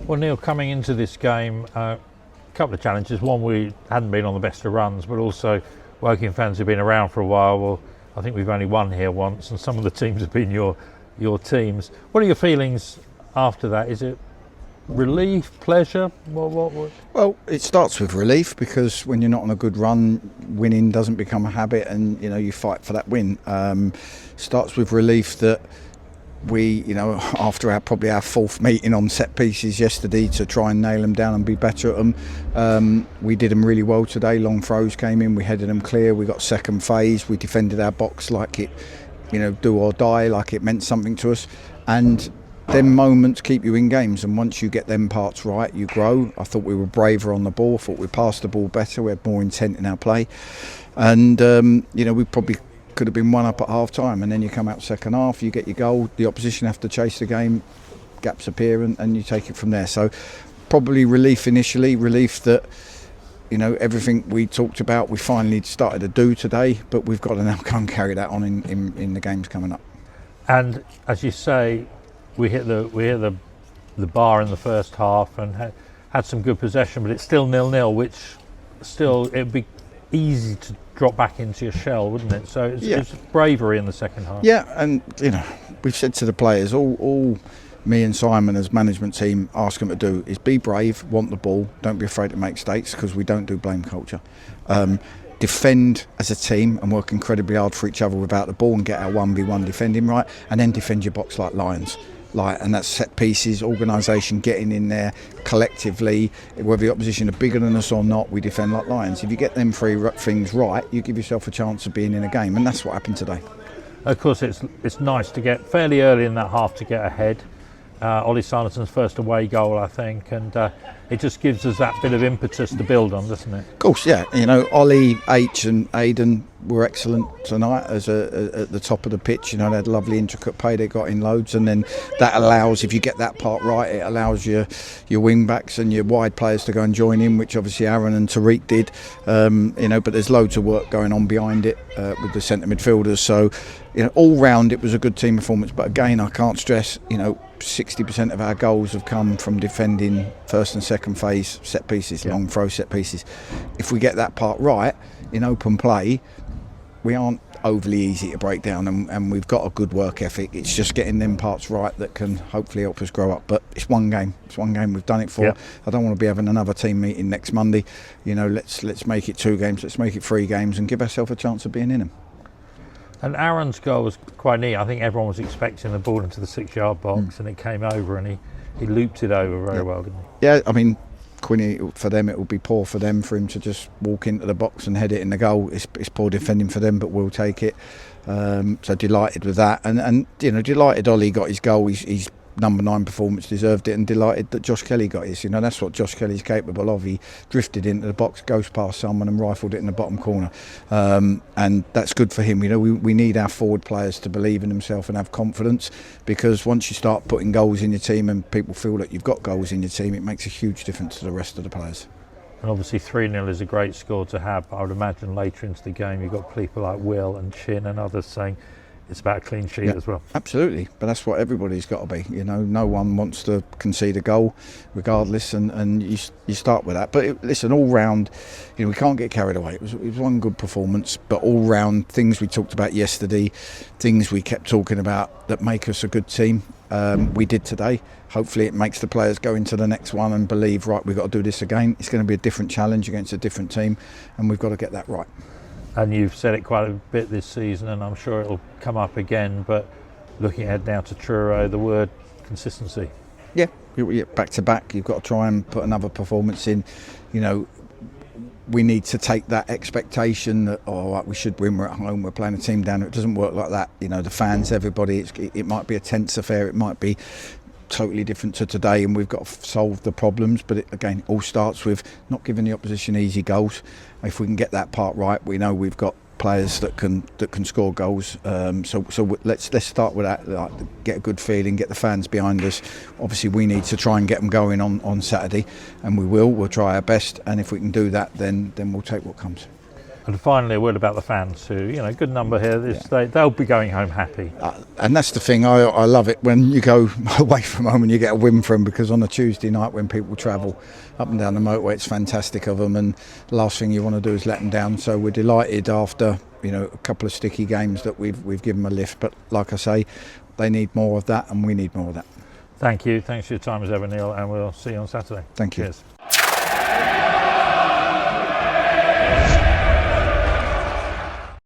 Well, Neal, coming into this game, a couple of challenges. One, we hadn't been on the best of runs, but also Woking fans have been around for a while. Well, I think we've only won here once, and some of the teams have been your teams. What are your feelings after that? Is it relief, pleasure? What? Well, it starts with relief, because when you're not on a good run, winning doesn't become a habit, and you fight for that win. Starts with relief that we, after probably our fourth meeting on set pieces yesterday to try and nail them down and be better at them, we did them really well today. Long throws came in, we headed them clear, we got second phase, we defended our box like it, do or die, like it meant something to us. And them moments keep you in games, and once you get them parts right, you grow. I thought we were braver on the ball, thought we passed the ball better, we had more intent in our play, and we probably could have been one up at half time, and then you come out second half, you get your goal, the opposition have to chase the game, gaps appear, and you take it from there. So probably relief initially, relief that everything we talked about we finally started to do today, but we've got to now go and carry that on in the games coming up. And as you say, we hit the bar in the first half and had some good possession, but it's still 0-0, which still it'd be easy to drop back into your shell, wouldn't it? So it's bravery in the second half. Yeah, and we've said to the players, all me and Simon as management team ask them to do is be brave, want the ball, don't be afraid to make mistakes, because we don't do blame culture. Defend as a team and work incredibly hard for each other without the ball and get our 1v1 defending right, and then defend your box like lions. And that's set pieces, organisation, getting in there collectively, whether the opposition are bigger than us or not, we defend like lions. If you get them three things right, you give yourself a chance of being in a game, and that's what happened today. Of course, it's nice to get fairly early in that half to get ahead. Ollie Silerson's first away goal, I think, and it just gives us that bit of impetus to build on, doesn't it? Of course, yeah. Ollie, H and Aidan were excellent tonight at the top of the pitch. They had lovely intricate play, they got in loads, and then that allows, if you get that part right, it allows your wing backs and your wide players to go and join in, which obviously Aaron and Tariq did. But there's loads of work going on behind it with the centre midfielders. So all round it was a good team performance. But again, I can't stress, 60% of our goals have come from defending first and second phase set pieces, long throw set pieces. If we get that part right in open play, we aren't overly easy to break down, and we've got a good work ethic. It's just getting them parts right that can hopefully help us grow up. But it's one game we've done it for. I don't want to be having another team meeting next Monday. Let's make it 2 games, let's make it 3 games, and give ourselves a chance of being in them. And Aaron's goal was quite neat. I think everyone was expecting the ball into the 6-yard box, and it came over, and he looped it over very well, didn't he? Yeah, I mean, Quinny, for them it would be poor for them for him to just walk into the box and head it in the goal. It's poor defending for them, but we'll take it. So delighted with that, and delighted Ollie got his goal. He's number 9 performance deserved it, and delighted that Josh Kelly got his. That's what Josh Kelly's capable of. He drifted into the box, goes past someone and rifled it in the bottom corner, and that's good for him. We need our forward players to believe in themselves and have confidence, because once you start putting goals in your team and people feel that you've got goals in your team, it makes a huge difference to the rest of the players. And obviously 3-0 is a great score to have, but I would imagine later into the game you've got people like Will and Chin and others saying it's about a clean sheet as well. Absolutely, but that's what everybody's got to be. No one wants to concede a goal regardless, and you start with that. But listen, all round, we can't get carried away. It was one good performance, but all round, things we talked about yesterday, things we kept talking about that make us a good team, we did today. Hopefully it makes the players go into the next one and believe, right, we've got to do this again. It's going to be a different challenge against a different team, and we've got to get that right. And you've said it quite a bit this season, and I'm sure it'll come up again, but looking ahead now to Truro, the word consistency. Yeah, back to back, you've got to try and put another performance in. We need to take that expectation that, we should win, we're at home, we're playing a team down. It doesn't work like that. The fans, everybody, it might be a tense affair, it might be totally different to today, and we've got to solve the problems. But it all starts with not giving the opposition easy goals. If we can get that part right, we know we've got players that can score goals. So let's start with that. Get a good feeling, get the fans behind us. Obviously, we need to try and get them going on Saturday, and we will. We'll try our best, and if we can do that, then we'll take what comes. And finally, a word about the fans who, you know, good number here. They'll be going home happy. And that's the thing, I love it when you go away from home and you get a win from, because on a Tuesday night when people travel up and down the motorway, it's fantastic of them, and the last thing you want to do is let them down. So we're delighted after, you know, a couple of sticky games that we've given them a lift. But like I say, they need more of that and we need more of that. Thank you. Thanks for your time as ever, Neil, and we'll see you on Saturday. Thank you. Cheers.